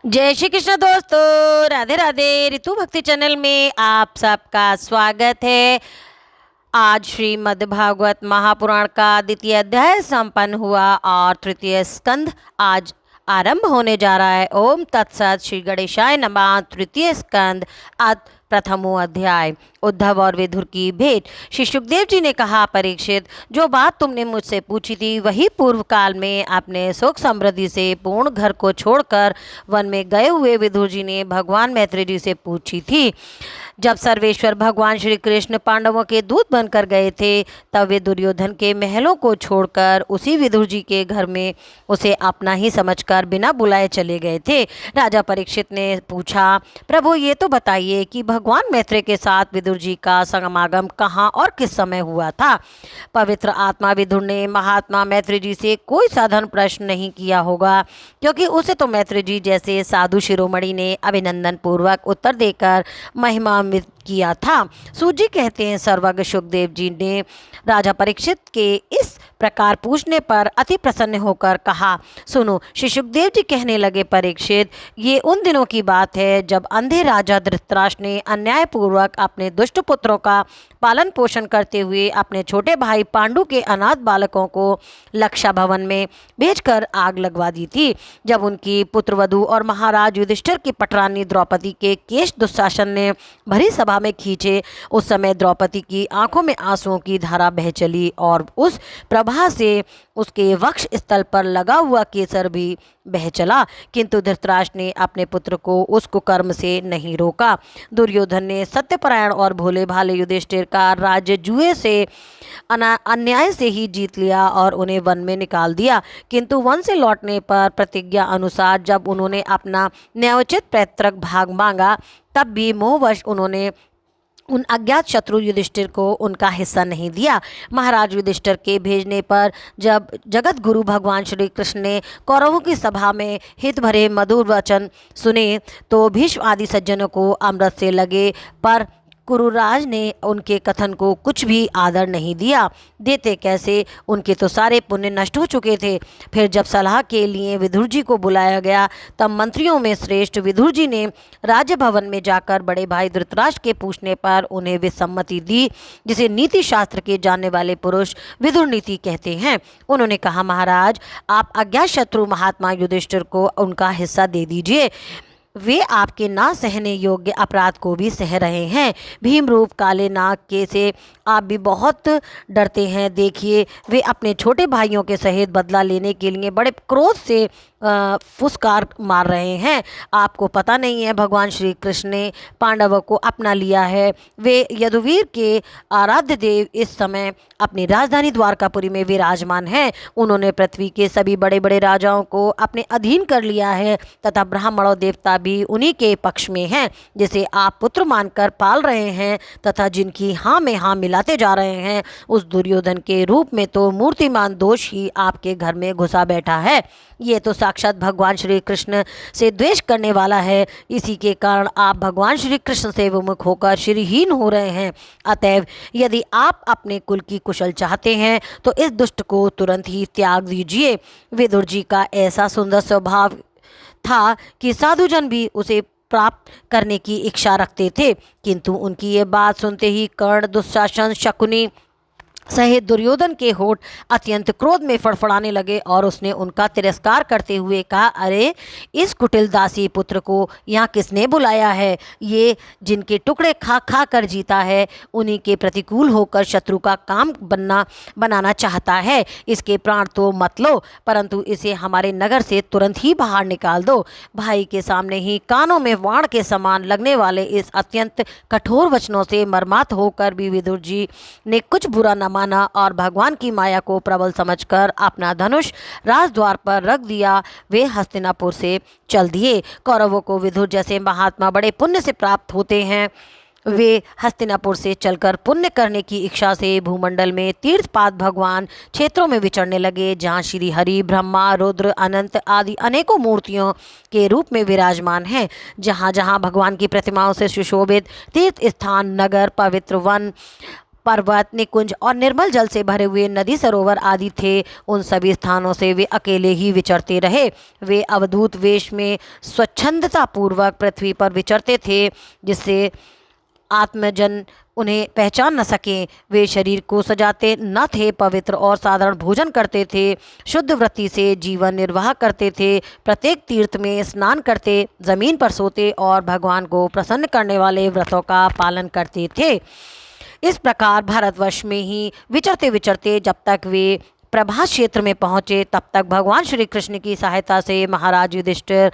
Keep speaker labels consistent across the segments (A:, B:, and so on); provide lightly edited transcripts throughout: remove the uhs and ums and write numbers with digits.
A: जय श्री कृष्ण दोस्तों, राधे राधे। ऋतु भक्ति चैनल में आप सबका स्वागत है। आज श्रीमद् भागवत महापुराण का द्वितीय अध्याय संपन्न हुआ और तृतीय स्कंद आज आरंभ होने जा रहा है। ओम तत्सत। श्री गणेशाय नमः। तृतीय स्कंद प्रथमो अध्याय। उद्धव और विदुर की भेंट। श्री सुखदेव जी ने कहा, परीक्षित, जो बात तुमने मुझसे पूछी थी वही पूर्व काल में अपने सुख समृद्धि से पूर्ण घर को छोड़कर वन में गए हुए विदुर जी ने भगवान मैत्री जी से पूछी थी। जब सर्वेश्वर भगवान श्री कृष्ण पांडवों के दूत बनकर गए थे, तब वे दुर्योधन के महलों को छोड़कर उसी विदुर जी के घर में उसे अपना ही समझकर बिना बुलाए चले गए थे। राजा परीक्षित ने पूछा, प्रभु ये तो बताइए कि भगवान मैत्री के साथ विदुर जी का समागम कहाँ और किस समय हुआ था। पवित्र आत्मा विदुर ने महात्मा मैत्री जी से कोई साधारण प्रश्न नहीं किया होगा, क्योंकि उसे तो मैत्री जी जैसे साधु शिरोमणि ने अभिनंदन पूर्वक उत्तर देकर महिमा किया था। सूत जी कहते हैं, सर्वज्ञ सुखदेव जी ने राजा परीक्षित के इस प्रकार पूछने पर अति प्रसन्न होकर कहा, सुनो। श्री सुखदेव जी कहने लगे, परीक्षित, ये उन दिनों की बात है जब अंधे राजा धृतराष्ट्र ने अन्यायपूर्वक अपने दुष्ट पुत्रों का पालन पोषण करते हुए अपने छोटे भाई पांडु के अनाथ बालकों को लक्षा भवन में भेजकर आग लगवा दी थी। जब उनकी पुत्रवधू और महाराज युधिष्ठिर की पटरानी द्रौपदी के केश दुशासन ने भरी सभा में खींचे, उस समय द्रौपदी की आंखों में आंसुओं की धारा बह चली और उस प्रभा से उसके वक्ष स्थल पर लगा हुआ केसर भी बह चला, किंतु धृतराष्ट्र ने अपने पुत्र को उस कुकर्म से नहीं रोका। दुर्योधन ने सत्यपरायण और भोले भाले युधिष्ठिर का राज्य जुए से अन्याय से ही जीत लिया और उन्हें वन में निकाल दिया, किंतु वन से लौटने पर प्रतिज्ञा अनुसार जब उन्होंने अपना न्यायोचित पैतृक भाग मांगा, तब भी मोहवश उन्होंने उन अज्ञात शत्रु युधिष्ठिर को उनका हिस्सा नहीं दिया। महाराज युधिष्ठिर के भेजने पर जब जगत गुरु भगवान श्री कृष्ण ने कौरवों की सभा में हित भरे मधुर वचन सुने, तो भीष्म आदि सज्जनों को अमृत से लगे, पर कुरुराज ने उनके कथन को कुछ भी आदर नहीं दिया। देते कैसे, उनके तो सारे पुण्य नष्ट हो चुके थे। फिर जब सलाह के लिए विदुर जी को बुलाया गया, तब मंत्रियों में श्रेष्ठ विदुर जी ने राजभवन में जाकर बड़े भाई धृतराष्ट्र के पूछने पर उन्हें विसम्मति दी, जिसे नीति शास्त्र के जानने वाले पुरुष विदुर नीति कहते हैं। उन्होंने कहा, महाराज, आप अज्ञात शत्रु महात्मा युधिष्ठिर को उनका हिस्सा दे दीजिए। वे आपके ना सहने योग्य अपराध को भी सह रहे हैं। भीम रूप काले नाग के से आप भी बहुत डरते हैं। देखिए, वे अपने छोटे भाइयों के सहित बदला लेने के लिए बड़े क्रोध से फुसकार मार रहे हैं। आपको पता नहीं है, भगवान श्री कृष्ण ने पांडवों को अपना लिया है। वे यदुवीर के आराध्य देव इस समय अपनी राजधानी द्वारकापुरी में विराजमान हैं। उन्होंने पृथ्वी के सभी बड़े बड़े राजाओं को अपने अधीन कर लिया है तथा ब्राह्मणों देवता भी उन्हीं के पक्ष में हैं, जिसे आप पुत्र मानकर पाल रहे हैं तथा जिनकी हाँ में हाँ मिलाते जा रहे हैं। उस दुर्योधन के रूप में तो मूर्तिमान दोष ही आपके घर में घुसा बैठा है। ये तो साक्षात भगवान श्री कृष्ण से द्वेष करने वाला है। इसी के कारण आप भगवान श्री कृष्ण से विमुख होकर श्रीहीन हो रहे हैं। अतएव यदि आप अपने कुल की कुशल चाहते हैं तो इस दुष्ट को तुरंत ही त्याग दीजिए। विदुर जी का ऐसा सुंदर स्वभाव था कि साधुजन भी उसे प्राप्त करने की इच्छा रखते थे, किंतु उनकी ये बात सुनते ही कर्ण, दुशासन, शकुनी सहित दुर्योधन के होठ अत्यंत क्रोध में फड़फड़ाने लगे और उसने उनका तिरस्कार करते हुए कहा, अरे, इस कुटिल दासी पुत्र को यहाँ किसने बुलाया है? ये जिनके टुकड़े खा खा कर जीता है, उन्हीं के प्रतिकूल होकर शत्रु का काम बनाना चाहता है। इसके प्राण तो मत लो, परंतु इसे हमारे नगर से तुरंत ही बाहर निकाल दो। भाई के सामने ही कानों में वाण के समान लगने वाले इस अत्यंत कठोर वचनों से मर्माहत होकर भी विदुर जी ने कुछ बुरा न माना और भगवान की माया को प्रबल समझकर अपना धनुष राजद्वार पर रख दिया। वे हस्तिनापुर से चल दिए। कौरवों को विदुर जैसे महात्मा बड़े पुण्य से प्राप्त होते हैं। वे हस्तिनापुर से चलकर पुण्य करने की इच्छा से भूमंडल में तीर्थपाद भगवान क्षेत्रों में विचरने लगे, जहाँ श्री हरि, ब्रह्मा, रुद्र, अनंत आदि अनेकों मूर्तियों के रूप में विराजमान हैं। जहाँ जहाँ भगवान की प्रतिमाओं से सुशोभित तीर्थ स्थान, नगर, पवित्र वन, पर्वत, निकुंज और निर्मल जल से भरे हुए नदी सरोवर आदि थे, उन सभी स्थानों से वे अकेले ही विचरते रहे। वे अवधूत वेश में स्वच्छंदता पूर्वक पृथ्वी पर विचरते थे, जिससे आत्मजन उन्हें पहचान न सकें। वे शरीर को सजाते न थे, पवित्र और साधारण भोजन करते थे, शुद्ध वृत्ति से जीवन निर्वाह करते थे, प्रत्येक तीर्थ में स्नान करते, जमीन पर सोते और भगवान को प्रसन्न करने वाले व्रतों का पालन करते थे। इस प्रकार भारतवर्ष में ही विचरते विचरते जब तक वे प्रभास क्षेत्र में पहुँचे, तब तक भगवान श्री कृष्ण की सहायता से महाराज युधिष्ठिर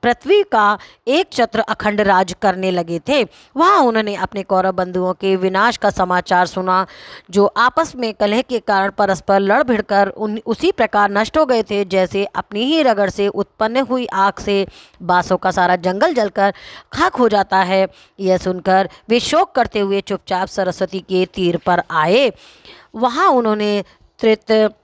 A: पृथ्वी का एक छत्र अखंड राज करने लगे थे। वहाँ उन्होंने अपने कौरव बंधुओं के विनाश का समाचार सुना, जो आपस में कलह के कारण परस्पर लड़ भिड़कर उसी प्रकार नष्ट हो गए थे, जैसे अपनी ही रगड़ से उत्पन्न हुई आग से बांसों का सारा जंगल जलकर खाक हो जाता है। यह सुनकर वे शोक करते हुए चुपचाप सरस्वती के तीर पर आए। वहाँ उन्होंने त्रित,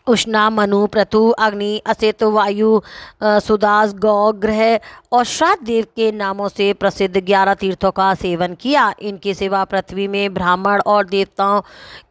A: उष्णा, मनु, पृथु, अग्नि, असित, वायु, सुदास, गौ, ग्रह और श्राद्ध देव के नामों से प्रसिद्ध 11 तीर्थों का सेवन किया। इनके सिवा पृथ्वी में ब्राह्मण और देवताओं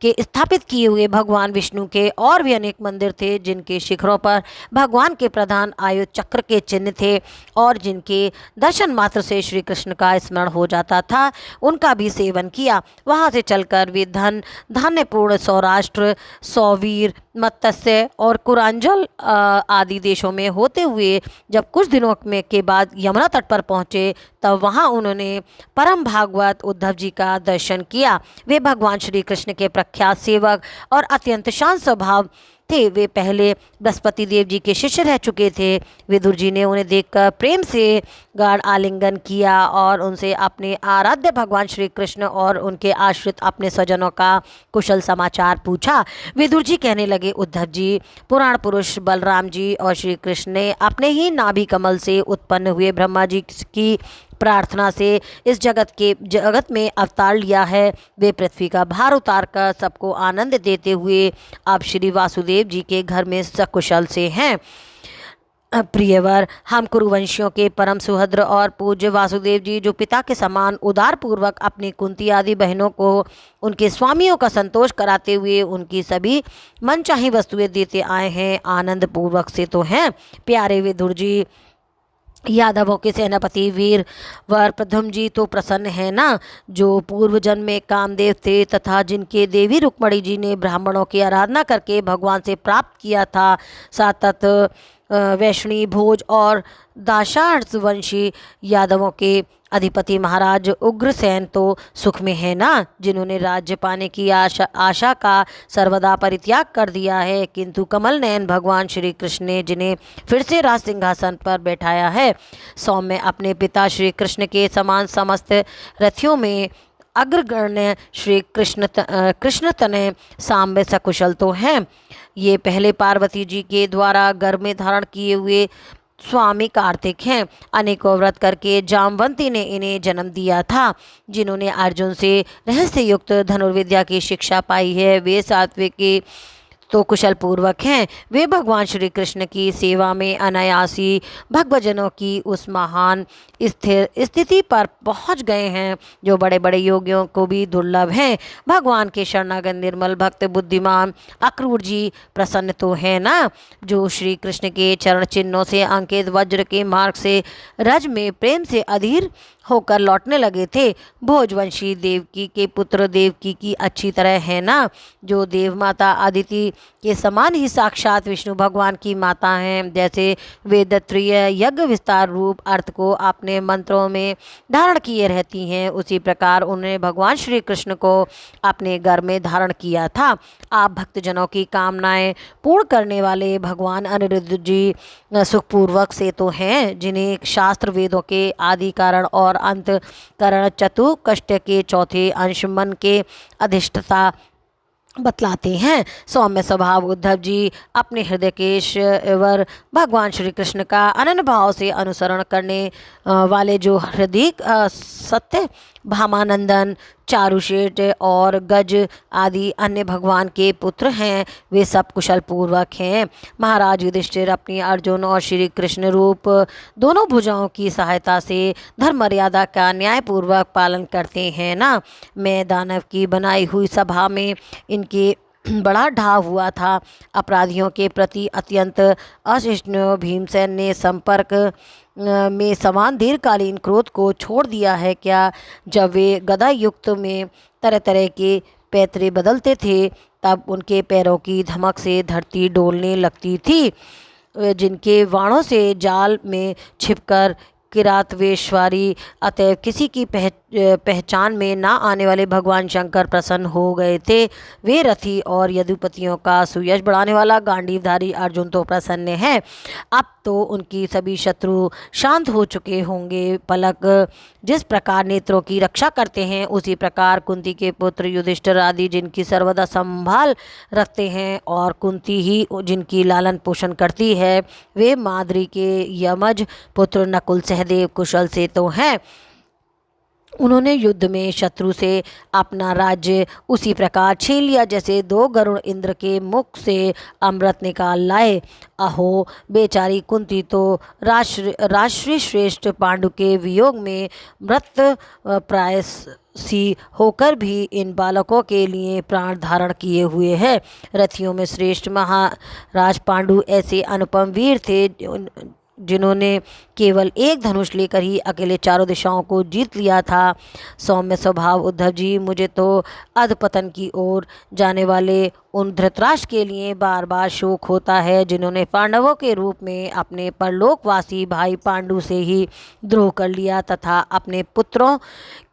A: के स्थापित किए हुए भगवान विष्णु के और भी अनेक मंदिर थे, जिनके शिखरों पर भगवान के प्रधान आयुध चक्र के चिन्ह थे और जिनके दर्शन मात्र से श्री कृष्ण का स्मरण हो जाता था, उनका भी सेवन किया। वहाँ से चलकर वे धान्यपूर्ण सौराष्ट्र, सौवीर, मत्स्य और कुरांजल आदि देशों में होते हुए जब कुछ दिनों में के बाद यमुना तट पर पहुँचे, तब वहाँ उन्होंने परम भागवत उद्धव जी का दर्शन किया। वे भगवान श्री कृष्ण के प्रख्यात सेवक और अत्यंत शांत स्वभाव थे। वे पहले बृहस्पति देव जी के शिष्य रह चुके थे। विदुर जी ने उन्हें देखकर प्रेम से गाढ़ आलिंगन किया और उनसे अपने आराध्य भगवान श्री कृष्ण और उनके आश्रित अपने स्वजनों का कुशल समाचार पूछा। विदुर जी कहने लगे, उद्धव जी, पुराण पुरुष बलराम जी और श्री कृष्ण ने अपने ही नाभि कमल से उत्पन्न हुए ब्रह्मा जी की प्रार्थना से इस जगत में अवतार लिया है। वे पृथ्वी का भार उतार कर सबको आनंद देते हुए अब श्री वासुदेव जी के घर में सकुशल से हैं। प्रियवर, हम कुरुवंशियों के परम सुहद्र और पूज्य वासुदेव जी, जो पिता के समान उदार पूर्वक अपनी कुंती आदि बहनों को उनके स्वामियों का संतोष कराते हुए उनकी सभी मनचाही वस्तुएं देते आए हैं, आनंद पूर्वक से तो हैं। प्यारे विदुर जी, यादवों के सेनापति वीर वर प्रथम जी तो प्रसन्न है ना, जो पूर्व जन्म में कामदेव थे तथा जिनके देवी रुक्मणी जी ने ब्राह्मणों की आराधना करके भगवान से प्राप्त किया था। सातत वैष्णी, भोज और दाशार्थ-वंशी यादवों के अधिपति महाराज उग्रसेन तो सुख में है ना, जिन्होंने राज्य पाने की आशा का सर्वदा परित्याग कर दिया है, किंतु कमल नयन भगवान श्री कृष्ण ने जिन्हें फिर से राज सिंहासन पर बैठाया है। सौम्य अपने पिता श्री कृष्ण के समान समस्त रथियों में अग्रगण्य श्री कृष्ण तनय सांब सकुशल तो हैं। ये पहले पार्वती जी के द्वारा गर्भ में धारण किए हुए स्वामी कार्तिक हैं। अनेकों व्रत करके जामवंती ने इन्हें जन्म दिया था। जिन्होंने अर्जुन से रहस्य युक्त धनुर्विद्या की शिक्षा पाई है, वे सात्विक के तो कुशल पूर्वक हैं। वे भगवान श्री कृष्ण की सेवा में अनायासी भक्तजनों की उस महान स्थिर स्थिति पर पहुंच गए हैं, जो बड़े बड़े योगियों को भी दुर्लभ हैं। भगवान के शरणागत निर्मल भक्त बुद्धिमान अक्रूर जी प्रसन्न तो है ना, जो श्री कृष्ण के चरण चिन्हों से अंकित वज्र के मार्ग से रज में प्रेम से अधीर होकर लौटने लगे थे। भोजवंशी देवकी के पुत्र देवकी की अच्छी तरह है ना, जो देव माता अदिति के समान ही साक्षात विष्णु भगवान की माता हैं। जैसे वेदत्रीय यज्ञ विस्तार रूप अर्थ को अपने मंत्रों में धारण किए रहती हैं, उसी प्रकार उन्होंने भगवान श्री कृष्ण को अपने घर में धारण किया था। आप भक्तजनों की कामनाएं पूर्ण करने वाले भगवान अनिरुद्ध जी सुखपूर्वक से तो हैं, जिन्हें शास्त्र वेदों के आदि कारण और अंत करण चतुष्कष्ट के चौथे अंश मन के अधिष्ठता बतलाते हैं। सौम्य स्वभाव उद्धव जी अपने हृदय के ईश्वर भगवान श्री कृष्ण का अनन्य भाव से अनुसरण करने वाले जो हृदय सत्य भामानंदन, चारुशेठ और गज आदि अन्य भगवान के पुत्र हैं, वे सब कुशल पूर्वक हैं। महाराज युधिष्ठिर अपनी अर्जुन और श्री कृष्ण रूप दोनों भुजाओं की सहायता से धर्म मर्यादा का न्यायपूर्वक पालन करते हैं ना। मैं दानव की बनाई हुई सभा में इनके बड़ा ढाव हुआ था। अपराधियों के प्रति अत्यंत असहिष्णु भीमसेन ने संपर्क में समान दीर्घकालीन क्रोध को छोड़ दिया है क्या। जब वे गदा युक्त में तरह तरह के पैतरे बदलते थे, तब उनके पैरों की धमक से धरती डोलने लगती थी। जिनके वाणों से जाल में छिपकर किरातवेश्वरी अतएव किसी की पहचान में ना आने वाले भगवान शंकर प्रसन्न हो गए थे। वे रथी और यदुपतियों का सुयश बढ़ाने वाला गांडीवधारी अर्जुन तो प्रसन्न है। अब तो उनकी सभी शत्रु शांत हो चुके होंगे। पलक जिस प्रकार नेत्रों की रक्षा करते हैं, उसी प्रकार कुंती के पुत्र युधिष्ठिर आदि जिनकी सर्वदा संभाल रखते हैं और कुंती ही जिनकी लालन पोषण करती है, वे माद्री के यमज पुत्र नकुल सहदेव कुशल से तो हैं। उन्होंने युद्ध में शत्रु से अपना राज्य उसी प्रकार छीन लिया जैसे दो गरुड़ इंद्र के मुख से अमृत निकाल लाए। अहो, बेचारी कुंती तो राष्ट्रीय श्रेष्ठ पांडु के वियोग में मृत प्राय सी होकर भी इन बालकों के लिए प्राण धारण किए हुए है। रथियों में श्रेष्ठ महाराज पांडु ऐसे अनुपम वीर थे जिन्होंने केवल एक धनुष लेकर ही अकेले चारों दिशाओं को जीत लिया था। सौम्य स्वभाव उद्धव जी, मुझे तो अधपतन की ओर जाने वाले उन धृतराष्ट्र के लिए बार बार शोक होता है, जिन्होंने पांडवों के रूप में अपने परलोकवासी भाई पांडु से ही द्रोह कर लिया तथा अपने पुत्रों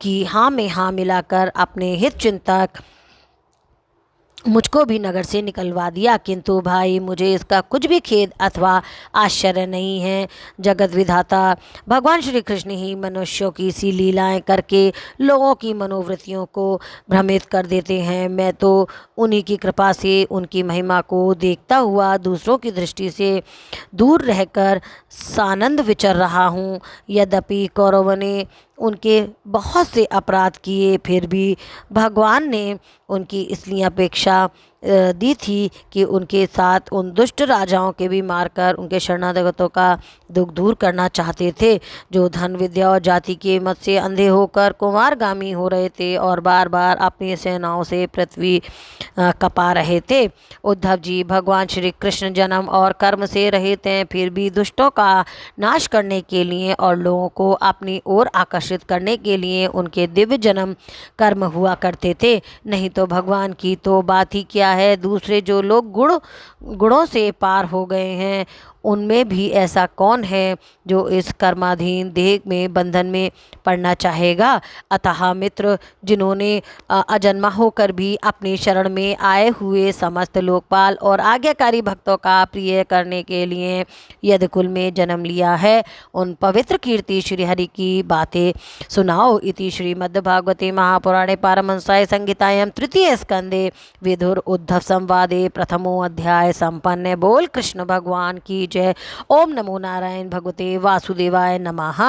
A: की हाँ में हाँ मिलाकर अपने हित चिंतक मुझको भी नगर से निकलवा दिया। किंतु भाई, मुझे इसका कुछ भी खेद अथवा आश्चर्य नहीं है। जगत विधाता भगवान श्री कृष्ण ही मनुष्यों की सी लीलाएं करके लोगों की मनोवृत्तियों को भ्रमित कर देते हैं। मैं तो उन्हीं की कृपा से उनकी महिमा को देखता हुआ दूसरों की दृष्टि से दूर रहकर सानंद विचर रहा हूँ। यद्यपि कौरवों ने उनके बहुत से अपराध किए, फिर भी भगवान ने उनकी इसलिए अपेक्षा दी थी कि उनके साथ उन दुष्ट राजाओं के भी मारकर उनके शरणागतों का दुख दूर करना चाहते थे, जो धन विद्या और जाति के मत से अंधे होकर कुमारगामी हो रहे थे और बार बार अपनी सेनाओं से पृथ्वी कपा रहे थे। उद्धव जी, भगवान श्री कृष्ण जन्म और कर्म से रहित हैं, फिर भी दुष्टों का नाश करने के लिए और लोगों को अपनी ओर आकर्षित करने के लिए उनके दिव्य जन्म कर्म हुआ करते थे। नहीं तो भगवान की तो बात ही क्या है। दूसरे जो लोग गुणों से पार हो गए हैं, उनमें भी ऐसा कौन है जो इस कर्माधीन देह में बंधन में पड़ना चाहेगा। अतः मित्र, जिन्होंने अजन्मा होकर भी अपनी शरण में आए हुए समस्त लोकपाल और आज्ञाकारी भक्तों का प्रिय करने के लिए यदकुल में जन्म लिया है, उन पवित्र कीर्ति श्रीहरि की बातें सुनाओ। इति श्रीमद्भागवते महापुराणे पारमहंस्यां संहितायां तृतीय स्कंदे विदुर उद्धव संवादे प्रथमो अध्याय संपन्न। बोल कृष्ण भगवान की जय। ओम नमो नारायण भगवते वासुदेवाय नमः।